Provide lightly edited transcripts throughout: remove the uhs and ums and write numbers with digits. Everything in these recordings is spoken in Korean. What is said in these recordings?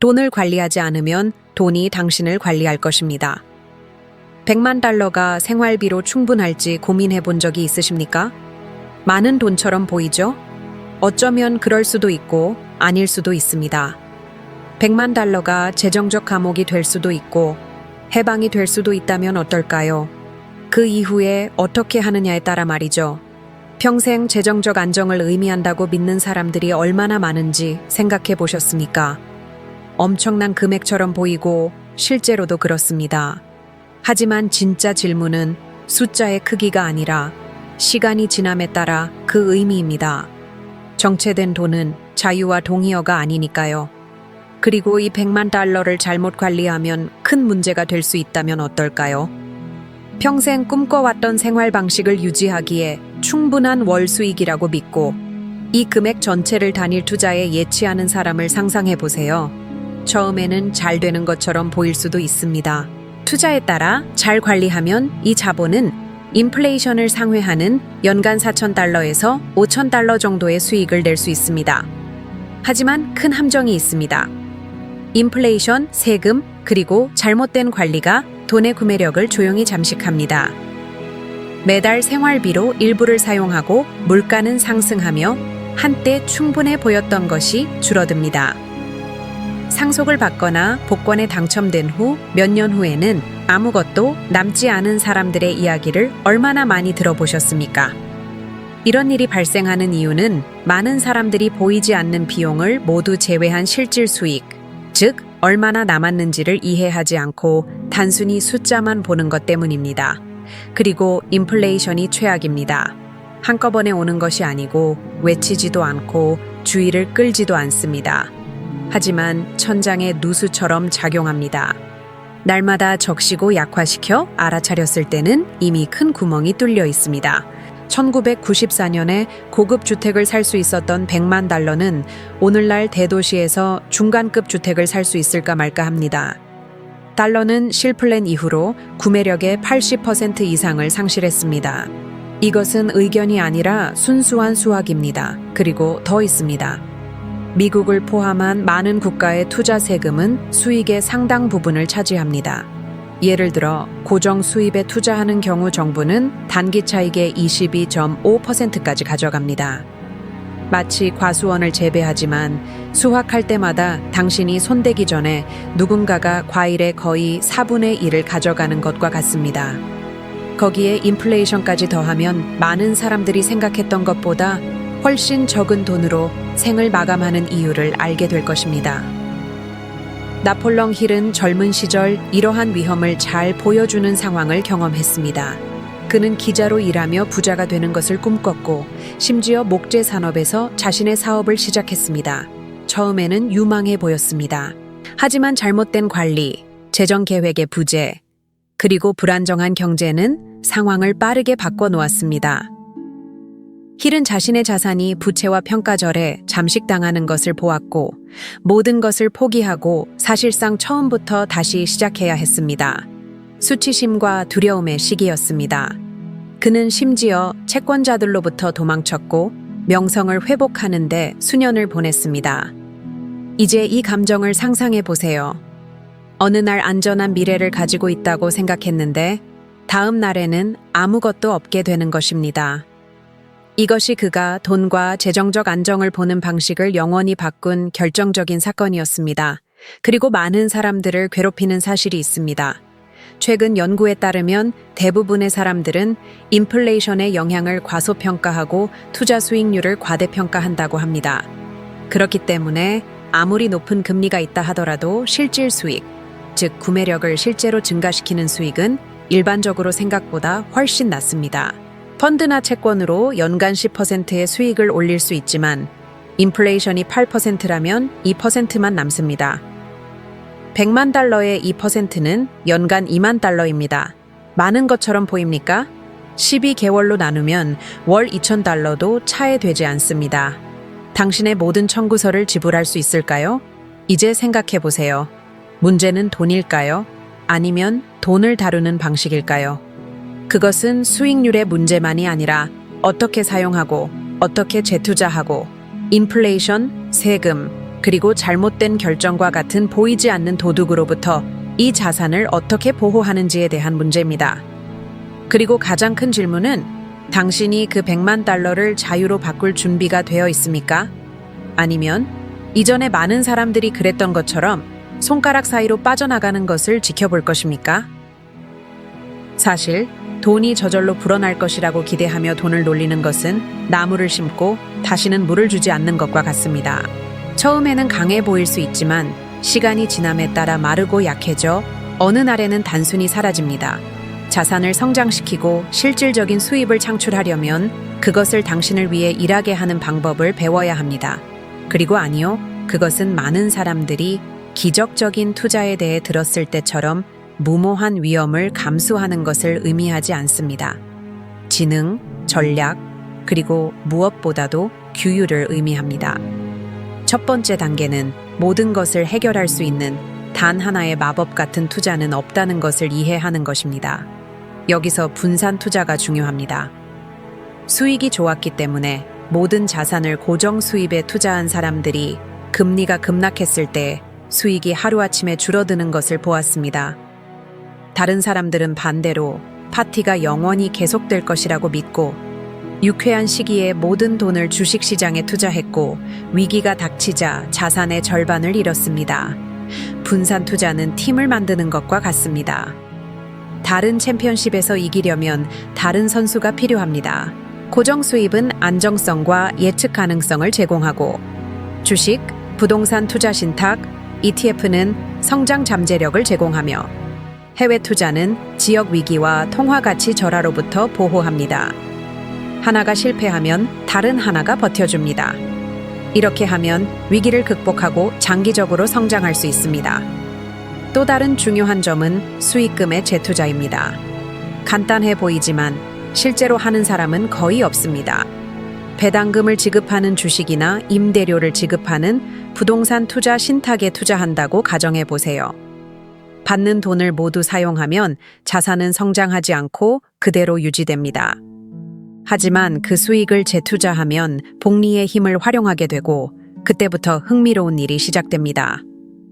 돈을 관리하지 않으면 돈이 당신을 관리할 것입니다. 100만 달러가 생활비로 충분할지 고민해 본 적이 있으십니까? 많은 돈처럼 보이죠? 어쩌면 그럴 수도 있고 아닐 수도 있습니다. 100만 달러가 재정적 감옥이 될 수도 있고 해방이 될 수도 있다면 어떨까요? 그 이후에 어떻게 하느냐에 따라 말이죠. 평생 재정적 안정을 의미한다고 믿는 사람들이 얼마나 많은지 생각해 보셨습니까? 엄청난 금액처럼 보이고 실제로도 그렇습니다. 하지만 진짜 질문은 숫자의 크기가 아니라 시간이 지남에 따라 그 의미입니다. 정체된 돈은 자유와 동의어가 아니니까요. 그리고 이 100만 달러를 잘못 관리하면 큰 문제가 될 수 있다면 어떨까요? 평생 꿈꿔왔던 생활 방식을 유지하기에 충분한 월 수익이라고 믿고 이 금액 전체를 단일 투자에 예치하는 사람을 상상해 보세요. 처음에는 잘 되는 것처럼 보일 수도 있습니다. 투자에 따라 잘 관리하면 이 자본은 인플레이션을 상회하는 연간 4,000달러에서 5,000달러 정도의 수익을 낼 수 있습니다. 하지만 큰 함정이 있습니다. 인플레이션, 세금, 그리고 잘못된 관리가 돈의 구매력을 조용히 잠식합니다. 매달 생활비로 일부를 사용하고 물가는 상승하며 한때 충분해 보였던 것이 줄어듭니다. 상속을 받거나 복권에 당첨된 후 몇 년 후에는 아무것도 남지 않은 사람들의 이야기를 얼마나 많이 들어보셨습니까? 이런 일이 발생하는 이유는 많은 사람들이 보이지 않는 비용을 모두 제외한 실질 수익, 즉 얼마나 남았는지를 이해하지 않고 단순히 숫자만 보는 것 때문입니다. 그리고 인플레이션이 최악입니다. 한꺼번에 오는 것이 아니고 외치지도 않고 주의를 끌지도 않습니다. 하지만 천장의 누수처럼 작용합니다. 날마다 적시고 약화시켜 알아차렸을 때는 이미 큰 구멍이 뚫려 있습니다. 1994년에 고급 주택을 살 수 있었던 100만 달러는 오늘날 대도시에서 중간급 주택을 살 수 있을까 말까 합니다. 달러는 실플랜 이후로 구매력의 80% 이상을 상실했습니다. 이것은 의견이 아니라 순수한 수학입니다. 그리고 더 있습니다. 미국을 포함한 많은 국가의 투자 세금은 수익의 상당 부분을 차지합니다. 예를 들어 고정 수입에 투자하는 경우 정부는 단기 차익의 22.5%까지 가져갑니다. 마치 과수원을 재배하지만 수확할 때마다 당신이 손대기 전에 누군가가 과일의 거의 4분의 1을 가져가는 것과 같습니다. 거기에 인플레이션까지 더하면 많은 사람들이 생각했던 것보다 훨씬 적은 돈으로 생을 마감하는 이유를 알게 될 것입니다. 나폴레옹 힐은 젊은 시절 이러한 위험을 잘 보여주는 상황을 경험했습니다. 그는 기자로 일하며 부자가 되는 것을 꿈꿨고 심지어 목재 산업에서 자신의 사업을 시작했습니다. 처음에는 유망해 보였습니다. 하지만 잘못된 관리, 재정 계획의 부재, 그리고 불안정한 경제는 상황을 빠르게 바꿔놓았습니다. 힐은 자신의 자산이 부채와 평가절에 잠식당하는 것을 보았고 모든 것을 포기하고 사실상 처음부터 다시 시작해야 했습니다. 수치심과 두려움의 시기였습니다. 그는 심지어 채권자들로부터 도망쳤고 명성을 회복하는데 수년을 보냈습니다. 이제 이 감정을 상상해 보세요. 어느 날 안전한 미래를 가지고 있다고 생각했는데 다음 날에는 아무것도 없게 되는 것입니다. 이것이 그가 돈과 재정적 안정을 보는 방식을 영원히 바꾼 결정적인 사건이었습니다. 그리고 많은 사람들을 괴롭히는 사실이 있습니다. 최근 연구에 따르면 대부분의 사람들은 인플레이션의 영향을 과소평가하고 투자 수익률을 과대평가한다고 합니다. 그렇기 때문에 아무리 높은 금리가 있다 하더라도 실질 수익, 즉 구매력을 실제로 증가시키는 수익은 일반적으로 생각보다 훨씬 낮습니다. 펀드나 채권으로 연간 10%의 수익을 올릴 수 있지만 인플레이션이 8%라면 2%만 남습니다. 100만 달러의 2%는 연간 2만 달러입니다. 많은 것처럼 보입니까? 12개월로 나누면 월 2,000달러도 차에 되지 않습니다. 당신의 모든 청구서를 지불할 수 있을까요? 이제 생각해 보세요. 문제는 돈일까요? 아니면 돈을 다루는 방식일까요? 그것은 수익률의 문제만이 아니라 어떻게 사용하고 어떻게 재투자하고 인플레이션, 세금, 그리고 잘못된 결정과 같은 보이지 않는 도둑으로부터 이 자산을 어떻게 보호하는지에 대한 문제입니다. 그리고 가장 큰 질문은 당신이 그 100만 달러를 자유로 바꿀 준비가 되어 있습니까? 아니면 이전에 많은 사람들이 그랬던 것처럼 손가락 사이로 빠져나가는 것을 지켜볼 것입니까? 사실 돈이 저절로 불어날 것이라고 기대하며 돈을 놀리는 것은 나무를 심고 다시는 물을 주지 않는 것과 같습니다. 처음에는 강해 보일 수 있지만 시간이 지남에 따라 마르고 약해져 어느 날에는 단순히 사라집니다. 자산을 성장시키고 실질적인 수입을 창출하려면 그것을 당신을 위해 일하게 하는 방법을 배워야 합니다. 그리고 아니요, 그것은 많은 사람들이 기적적인 투자에 대해 들었을 때처럼 무모한 위험을 감수하는 것을 의미하지 않습니다. 지능, 전략, 그리고 무엇보다도 규율을 의미합니다. 첫 번째 단계는 모든 것을 해결할 수 있는 단 하나의 마법 같은 투자는 없다는 것을 이해하는 것입니다. 여기서 분산 투자가 중요합니다. 수익이 좋았기 때문에 모든 자산을 고정 수입에 투자한 사람들이 금리가 급락했을 때 수익이 하루아침에 줄어드는 것을 보았습니다. 다른 사람들은 반대로 파티가 영원히 계속될 것이라고 믿고 유쾌한 시기에 모든 돈을 주식시장에 투자했고 위기가 닥치자 자산의 절반을 잃었습니다. 분산 투자는 팀을 만드는 것과 같습니다. 다른 챔피언십에서 이기려면 다른 선수가 필요합니다. 고정 수입은 안정성과 예측 가능성을 제공하고 주식, 부동산 투자 신탁, ETF는 성장 잠재력을 제공하며 해외 투자는 지역 위기와 통화 가치 절하로부터 보호합니다. 하나가 실패하면 다른 하나가 버텨줍니다. 이렇게 하면 위기를 극복하고 장기적으로 성장할 수 있습니다. 또 다른 중요한 점은 수익금의 재투자입니다. 간단해 보이지만 실제로 하는 사람은 거의 없습니다. 배당금을 지급하는 주식이나 임대료를 지급하는 부동산 투자 신탁에 투자한다고 가정해 보세요. 받는 돈을 모두 사용하면 자산은 성장하지 않고 그대로 유지됩니다. 하지만 그 수익을 재투자하면 복리의 힘을 활용하게 되고 그때부터 흥미로운 일이 시작됩니다.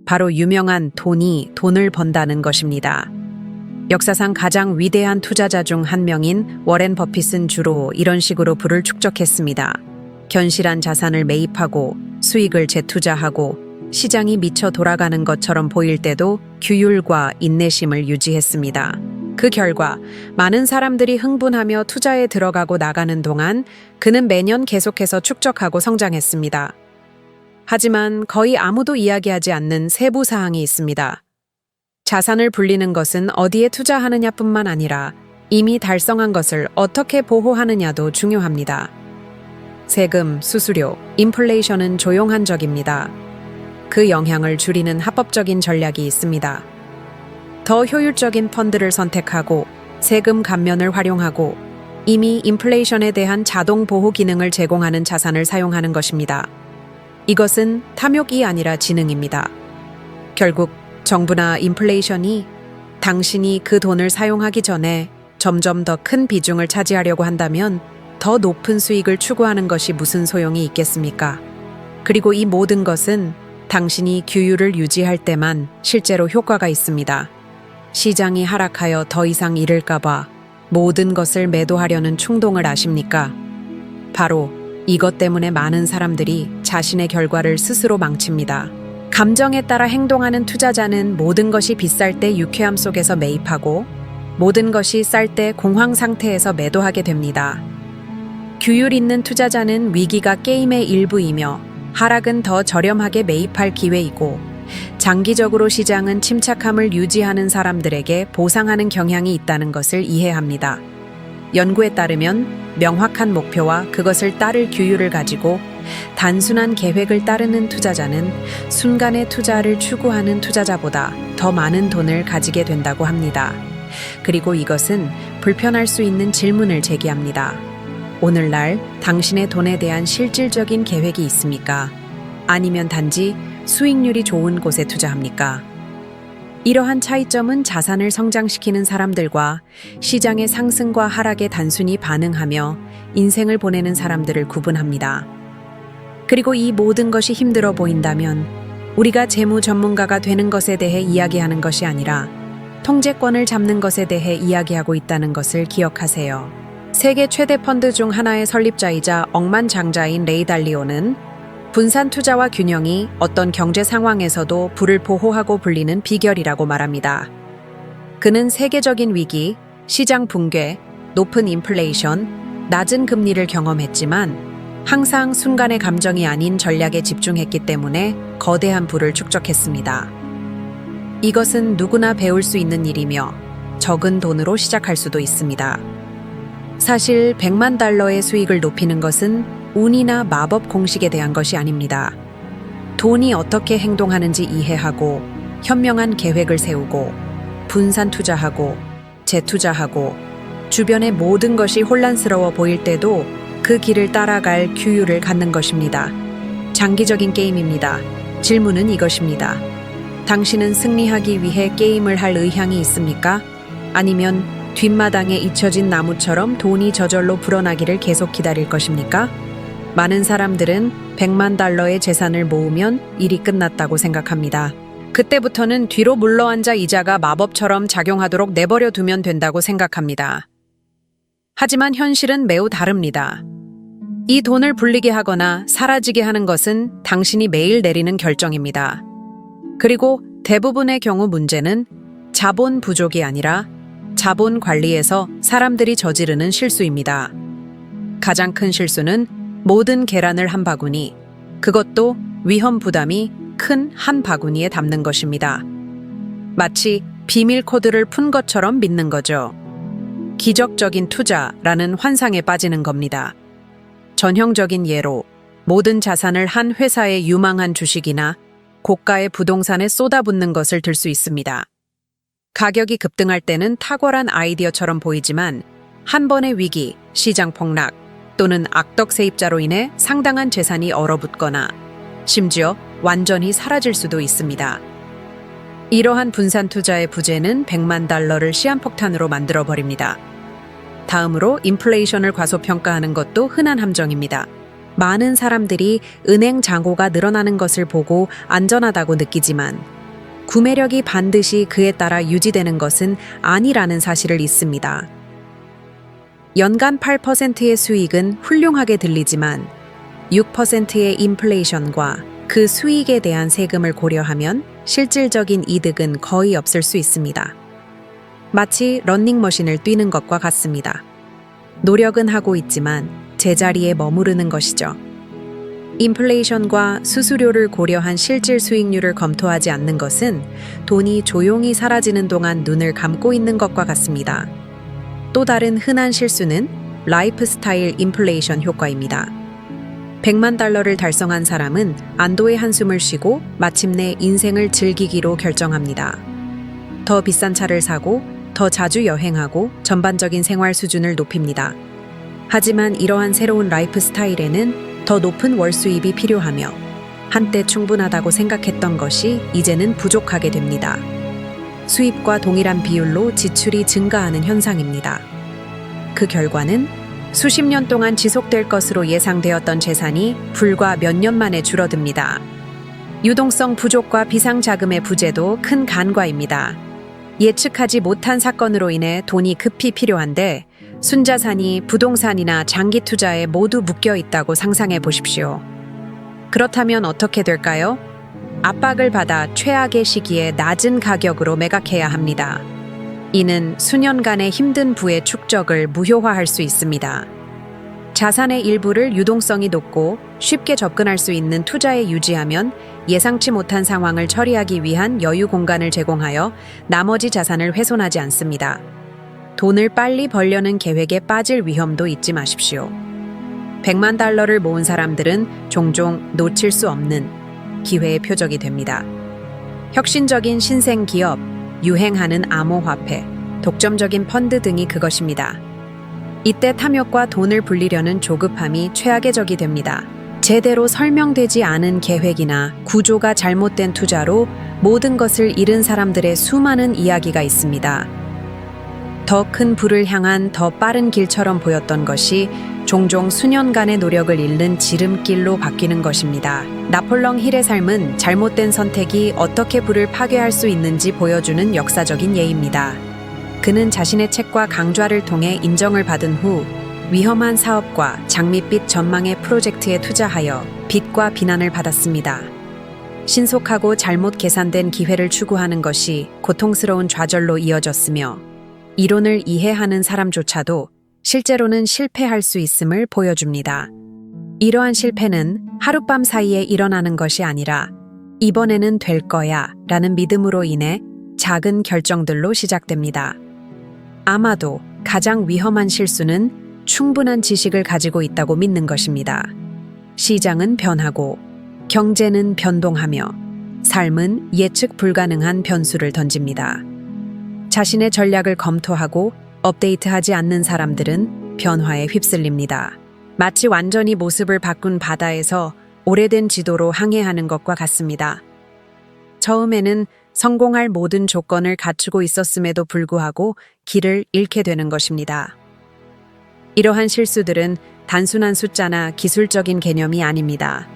바로 유명한 돈이 돈을 번다는 것입니다. 역사상 가장 위대한 투자자 중 한 명인 워렌 버핏은 주로 이런 식으로 부를 축적했습니다. 견실한 자산을 매입하고 수익을 재투자하고 시장이 미쳐 돌아가는 것처럼 보일 때도 규율과 인내심을 유지했습니다. 그 결과 많은 사람들이 흥분하며 투자에 들어가고 나가는 동안 그는 매년 계속해서 축적하고 성장했습니다. 하지만 거의 아무도 이야기하지 않는 세부 사항이 있습니다. 자산을 불리는 것은 어디에 투자하느냐뿐만 아니라 이미 달성한 것을 어떻게 보호하느냐도 중요합니다. 세금, 수수료, 인플레이션은 조용한 적입니다. 그 영향을 줄이는 합법적인 전략이 있습니다. 더 효율적인 펀드를 선택하고 세금 감면을 활용하고 이미 인플레이션에 대한 자동 보호 기능을 제공하는 자산을 사용하는 것입니다. 이것은 탐욕이 아니라 지능입니다. 결국 정부나 인플레이션이 당신이 그 돈을 사용하기 전에 점점 더 큰 비중을 차지하려고 한다면 더 높은 수익을 추구하는 것이 무슨 소용이 있겠습니까? 그리고 이 모든 것은 당신이 규율을 유지할 때만 실제로 효과가 있습니다. 시장이 하락하여 더 이상 잃을까봐 모든 것을 매도하려는 충동을 아십니까? 바로 이것 때문에 많은 사람들이 자신의 결과를 스스로 망칩니다. 감정에 따라 행동하는 투자자는 모든 것이 비쌀 때 유쾌함 속에서 매입하고 모든 것이 쌀 때 공황 상태에서 매도하게 됩니다. 규율 있는 투자자는 위기가 게임의 일부이며 하락은 더 저렴하게 매입할 기회이고 장기적으로 시장은 침착함을 유지하는 사람들에게 보상하는 경향이 있다는 것을 이해합니다. 연구에 따르면 명확한 목표와 그것을 따를 규율을 가지고 단순한 계획을 따르는 투자자는 순간의 투자를 추구하는 투자자보다 더 많은 돈을 가지게 된다고 합니다. 그리고 이것은 불편할 수 있는 질문을 제기합니다. 오늘날 당신의 돈에 대한 실질적인 계획이 있습니까? 아니면 단지 수익률이 좋은 곳에 투자합니까? 이러한 차이점은 자산을 성장시키는 사람들과 시장의 상승과 하락에 단순히 반응하며 인생을 보내는 사람들을 구분합니다. 그리고 이 모든 것이 힘들어 보인다면 우리가 재무 전문가가 되는 것에 대해 이야기하는 것이 아니라 통제권을 잡는 것에 대해 이야기하고 있다는 것을 기억하세요. 세계 최대 펀드 중 하나의 설립자이자 억만장자인 레이 달리오는 분산 투자와 균형이 어떤 경제 상황에서도 부를 보호하고 불리는 비결이라고 말합니다. 그는 세계적인 위기, 시장 붕괴, 높은 인플레이션, 낮은 금리를 경험했지만 항상 순간의 감정이 아닌 전략에 집중했기 때문에 거대한 부를 축적했습니다. 이것은 누구나 배울 수 있는 일이며 적은 돈으로 시작할 수도 있습니다. 사실 100만 달러의 수익을 높이는 것은 운이나 마법 공식에 대한 것이 아닙니다. 돈이 어떻게 행동하는지 이해하고 현명한 계획을 세우고 분산 투자하고 재투자하고 주변의 모든 것이 혼란스러워 보일 때도 그 길을 따라갈 규율을 갖는 것입니다. 장기적인 게임입니다. 질문은 이것입니다. 당신은 승리하기 위해 게임을 할 의향이 있습니까? 아니면 뒷마당에 잊혀진 나무처럼 돈이 저절로 불어나기를 계속 기다릴 것입니까? 많은 사람들은 100만 달러의 재산을 모으면 일이 끝났다고 생각합니다. 그때부터는 뒤로 물러앉아 이자가 마법처럼 작용하도록 내버려 두면 된다고 생각합니다. 하지만 현실은 매우 다릅니다. 이 돈을 불리게 하거나 사라지게 하는 것은 당신이 매일 내리는 결정입니다. 그리고 대부분의 경우 문제는 자본 부족이 아니라 자본 관리에서 사람들이 저지르는 실수입니다. 가장 큰 실수는 모든 계란을 한 바구니, 그것도 위험 부담이 큰 한 바구니에 담는 것입니다. 마치 비밀 코드를 푼 것처럼 믿는 거죠. 기적적인 투자라는 환상에 빠지는 겁니다. 전형적인 예로 모든 자산을 한 회사의 유망한 주식이나 고가의 부동산에 쏟아붓는 것을 들 수 있습니다. 가격이 급등할 때는 탁월한 아이디어처럼 보이지만 한 번의 위기, 시장 폭락 또는 악덕 세입자로 인해 상당한 재산이 얼어붙거나 심지어 완전히 사라질 수도 있습니다. 이러한 분산 투자의 부재는 100만 달러를 시한폭탄으로 만들어버립니다. 다음으로 인플레이션을 과소평가하는 것도 흔한 함정입니다. 많은 사람들이 은행 잔고가 늘어나는 것을 보고 안전하다고 느끼지만 구매력이 반드시 그에 따라 유지되는 것은 아니라는 사실을 잊습니다. 연간 8%의 수익은 훌륭하게 들리지만 6%의 인플레이션과 그 수익에 대한 세금을 고려하면 실질적인 이득은 거의 없을 수 있습니다. 마치 러닝머신을 뛰는 것과 같습니다. 노력은 하고 있지만 제자리에 머무르는 것이죠. 인플레이션과 수수료를 고려한 실질 수익률을 검토하지 않는 것은 돈이 조용히 사라지는 동안 눈을 감고 있는 것과 같습니다. 또 다른 흔한 실수는 라이프 스타일 인플레이션 효과입니다. 100만 달러를 달성한 사람은 안도의 한숨을 쉬고 마침내 인생을 즐기기로 결정합니다. 더 비싼 차를 사고 더 자주 여행하고 전반적인 생활 수준을 높입니다. 하지만 이러한 새로운 라이프 스타일에는 더 높은 월 수입이 필요하며 한때 충분하다고 생각했던 것이 이제는 부족하게 됩니다. 수입과 동일한 비율로 지출이 증가하는 현상입니다. 그 결과는 수십 년 동안 지속될 것으로 예상되었던 재산이 불과 몇 년 만에 줄어듭니다. 유동성 부족과 비상자금의 부재도 큰 간과입니다. 예측하지 못한 사건으로 인해 돈이 급히 필요한데 순자산이 부동산이나 장기 투자에 모두 묶여 있다고 상상해 보십시오. 그렇다면 어떻게 될까요? 압박을 받아 최악의 시기에 낮은 가격으로 매각해야 합니다. 이는 수년간의 힘든 부의 축적을 무효화할 수 있습니다. 자산의 일부를 유동성이 높고 쉽게 접근할 수 있는 투자에 유지하면 예상치 못한 상황을 처리하기 위한 여유 공간을 제공하여 나머지 자산을 훼손하지 않습니다. 돈을 빨리 벌려는 계획에 빠질 위험도 잊지 마십시오. 100만 달러를 모은 사람들은 종종 놓칠 수 없는 기회의 표적이 됩니다. 혁신적인 신생 기업, 유행하는 암호화폐, 독점적인 펀드 등이 그것입니다. 이때 탐욕과 돈을 불리려는 조급함이 최악의 적이 됩니다. 제대로 설명되지 않은 계획이나 구조가 잘못된 투자로 모든 것을 잃은 사람들의 수많은 이야기가 있습니다. 더 큰 부를 향한 더 빠른 길처럼 보였던 것이 종종 수년간의 노력을 잃는 지름길로 바뀌는 것입니다. 나폴령 힐의 삶은 잘못된 선택이 어떻게 부를 파괴할 수 있는지 보여주는 역사적인 예입니다. 그는 자신의 책과 강좌를 통해 인정을 받은 후 위험한 사업과 장밋빛 전망의 프로젝트에 투자하여 빚과 비난을 받았습니다. 신속하고 잘못 계산된 기회를 추구하는 것이 고통스러운 좌절로 이어졌으며 이론을 이해하는 사람조차도 실제로는 실패할 수 있음을 보여줍니다. 이러한 실패는 하룻밤 사이에 일어나는 것이 아니라 이번에는 될 거야 라는 믿음으로 인해 작은 결정들로 시작됩니다. 아마도 가장 위험한 실수는 충분한 지식을 가지고 있다고 믿는 것입니다. 시장은 변하고 경제는 변동하며 삶은 예측 불가능한 변수를 던집니다. 자신의 전략을 검토하고 업데이트하지 않는 사람들은 변화에 휩쓸립니다. 마치 완전히 모습을 바꾼 바다에서 오래된 지도로 항해하는 것과 같습니다. 처음에는 성공할 모든 조건을 갖추고 있었음에도 불구하고 길을 잃게 되는 것입니다. 이러한 실수들은 단순한 숫자나 기술적인 개념이 아닙니다.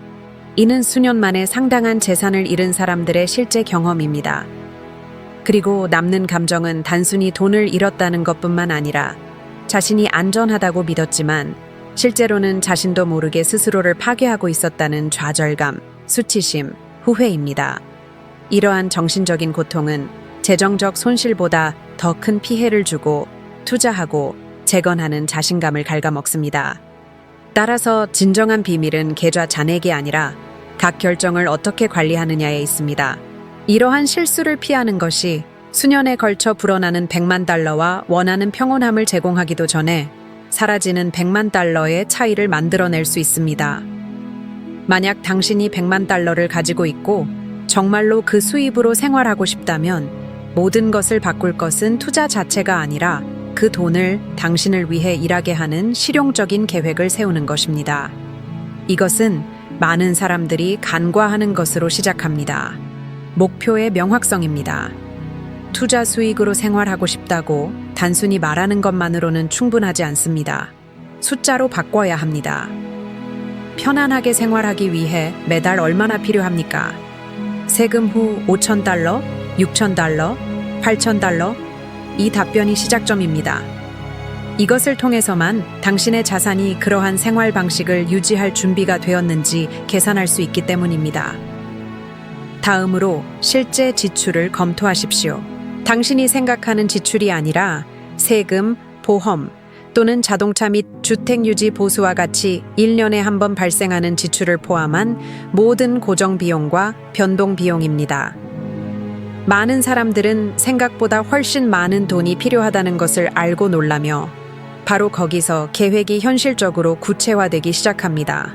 이는 수년 만에 상당한 재산을 잃은 사람들의 실제 경험입니다. 그리고 남는 감정은 단순히 돈을 잃었다는 것뿐만 아니라 자신이 안전하다고 믿었지만 실제로는 자신도 모르게 스스로를 파괴하고 있었다는 좌절감, 수치심, 후회입니다. 이러한 정신적인 고통은 재정적 손실보다 더 큰 피해를 주고 투자하고 재건하는 자신감을 갉아먹습니다. 따라서 진정한 비밀은 계좌 잔액이 아니라 각 결정을 어떻게 관리하느냐에 있습니다. 이러한 실수를 피하는 것이 수년에 걸쳐 불어나는 100만 달러와 원하는 평온함을 제공하기도 전에 사라지는 100만 달러의 차이를 만들어낼 수 있습니다. 만약 당신이 100만 달러를 가지고 있고 정말로 그 수입으로 생활하고 싶다면 모든 것을 바꿀 것은 투자 자체가 아니라 그 돈을 당신을 위해 일하게 하는 실용적인 계획을 세우는 것입니다. 이것은 많은 사람들이 간과하는 것으로 시작합니다. 목표의 명확성입니다. 투자 수익으로 생활하고 싶다고 단순히 말하는 것만으로는 충분하지 않습니다. 숫자로 바꿔야 합니다. 편안하게 생활하기 위해 매달 얼마나 필요합니까? 세금 후 5,000달러, 6,000달러, 8,000달러? 이 답변이 시작점입니다. 이것을 통해서만 당신의 자산이 그러한 생활 방식을 유지할 준비가 되었는지 계산할 수 있기 때문입니다. 다음으로 실제 지출을 검토하십시오. 당신이 생각하는 지출이 아니라 세금, 보험 또는 자동차 및 주택 유지 보수와 같이 1년에 한 번 발생하는 지출을 포함한 모든 고정 비용과 변동 비용입니다. 많은 사람들은 생각보다 훨씬 많은 돈이 필요하다는 것을 알고 놀라며 바로 거기서 계획이 현실적으로 구체화되기 시작합니다.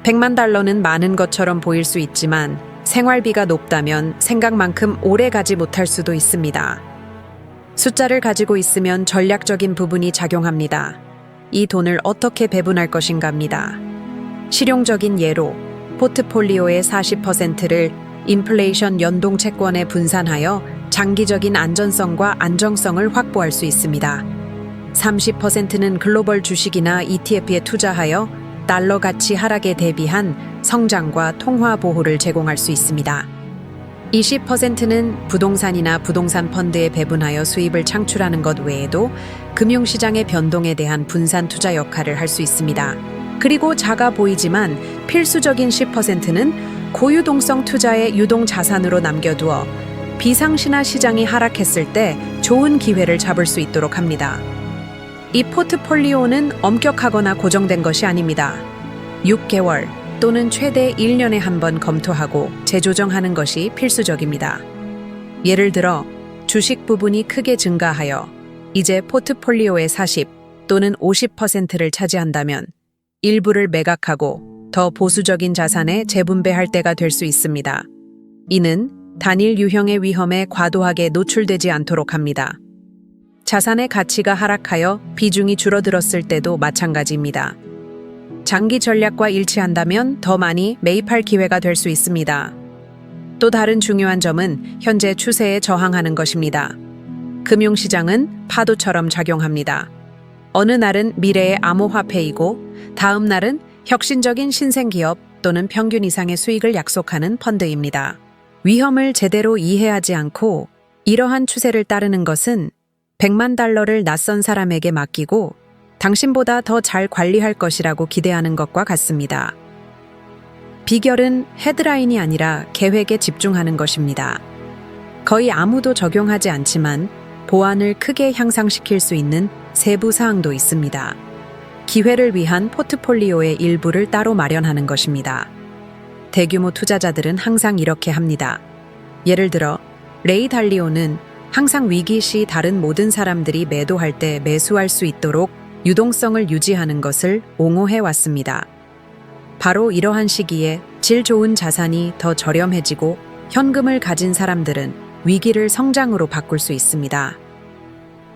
100만 달러는 많은 것처럼 보일 수 있지만 생활비가 높다면 생각만큼 오래 가지 못할 수도 있습니다. 숫자를 가지고 있으면 전략적인 부분이 작용합니다. 이 돈을 어떻게 배분할 것인가입니다. 실용적인 예로 포트폴리오의 40%를 인플레이션 연동 채권에 분산하여 장기적인 안전성과 안정성을 확보할 수 있습니다. 30%는 글로벌 주식이나 ETF에 투자하여 달러 가치 하락에 대비한 성장과 통화 보호를 제공할 수 있습니다. 20%는 부동산이나 부동산 펀드에 배분하여 수입을 창출하는 것 외에도 금융시장의 변동에 대한 분산 투자 역할을 할 수 있습니다. 그리고 작아 보이지만 필수적인 10%는 고유동성 투자의 유동 자산으로 남겨두어 비상시나 시장이 하락했을 때 좋은 기회를 잡을 수 있도록 합니다. 이 포트폴리오는 엄격하거나 고정된 것이 아닙니다. 6개월 또는 최대 1년에 한 번 검토하고 재조정하는 것이 필수적입니다. 예를 들어 주식 부분이 크게 증가하여 이제 포트폴리오의 40 또는 50%를 차지한다면 일부를 매각하고 더 보수적인 자산에 재분배할 때가 될 수 있습니다. 이는 단일 유형의 위험에 과도하게 노출되지 않도록 합니다. 자산의 가치가 하락하여 비중이 줄어들었을 때도 마찬가지입니다. 장기 전략과 일치한다면 더 많이 매입할 기회가 될 수 있습니다. 또 다른 중요한 점은 현재 추세에 저항하는 것입니다. 금융시장은 파도처럼 작용합니다. 어느 날은 미래의 암호화폐이고 다음 날은 혁신적인 신생기업 또는 평균 이상의 수익을 약속하는 펀드입니다. 위험을 제대로 이해하지 않고 이러한 추세를 따르는 것은 100만 달러를 낯선 사람에게 맡기고 당신보다 더 잘 관리할 것이라고 기대하는 것과 같습니다. 비결은 헤드라인이 아니라 계획에 집중하는 것입니다. 거의 아무도 적용하지 않지만 보안을 크게 향상시킬 수 있는 세부 사항도 있습니다. 기회를 위한 포트폴리오의 일부를 따로 마련하는 것입니다. 대규모 투자자들은 항상 이렇게 합니다. 예를 들어 레이 달리오는 항상 위기 시 다른 모든 사람들이 매도할 때 매수할 수 있도록 유동성을 유지하는 것을 옹호해 왔습니다. 바로 이러한 시기에 질 좋은 자산이 더 저렴해지고 현금을 가진 사람들은 위기를 성장으로 바꿀 수 있습니다.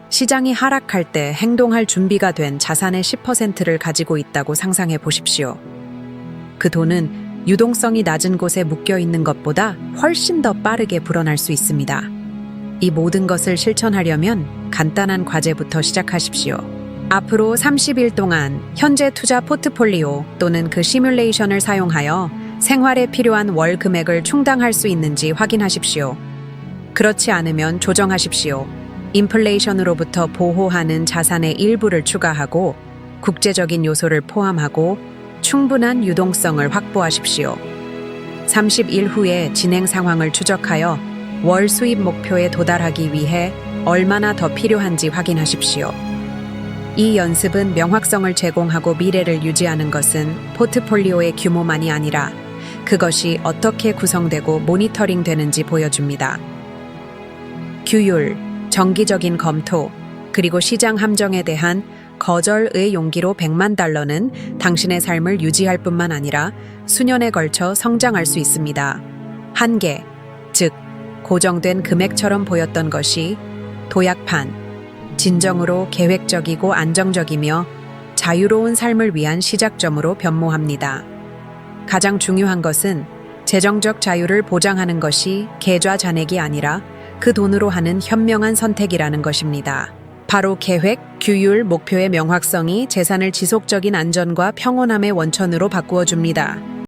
시장이 하락할 때 행동할 준비가 된 자산의 10%를 가지고 있다고 상상해 보십시오. 그 돈은 유동성이 낮은 곳에 묶여 있는 것보다 훨씬 더 빠르게 불어날 수 있습니다. 이 모든 것을 실천하려면 간단한 과제부터 시작하십시오. 앞으로 30일 동안 현재 투자 포트폴리오 또는 그 시뮬레이션을 사용하여 생활에 필요한 월 금액을 충당할 수 있는지 확인하십시오. 그렇지 않으면 조정하십시오. 인플레이션으로부터 보호하는 자산의 일부를 추가하고 국제적인 요소를 포함하고 충분한 유동성을 확보하십시오. 30일 후에 진행 상황을 추적하여 월 수입 목표에 도달하기 위해 얼마나 더 필요한지 확인하십시오. 이 연습은 명확성을 제공하고 미래를 유지하는 것은 포트폴리오의 규모만이 아니라 그것이 어떻게 구성되고 모니터링 되는지 보여줍니다. 규율, 정기적인 검토, 그리고 시장 함정에 대한 거절의 용기로 100만 달러는 당신의 삶을 유지할 뿐만 아니라 수년에 걸쳐 성장할 수 있습니다. 한계, 즉 고정된 금액처럼 보였던 것이 도약판, 진정으로 계획적이고 안정적이며 자유로운 삶을 위한 시작점으로 변모합니다. 가장 중요한 것은 재정적 자유를 보장하는 것이 계좌 잔액이 아니라 그 돈으로 하는 현명한 선택이라는 것입니다. 바로 계획, 규율, 목표의 명확성이 재산을 지속적인 안전과 평온함의 원천으로 바꾸어 줍니다.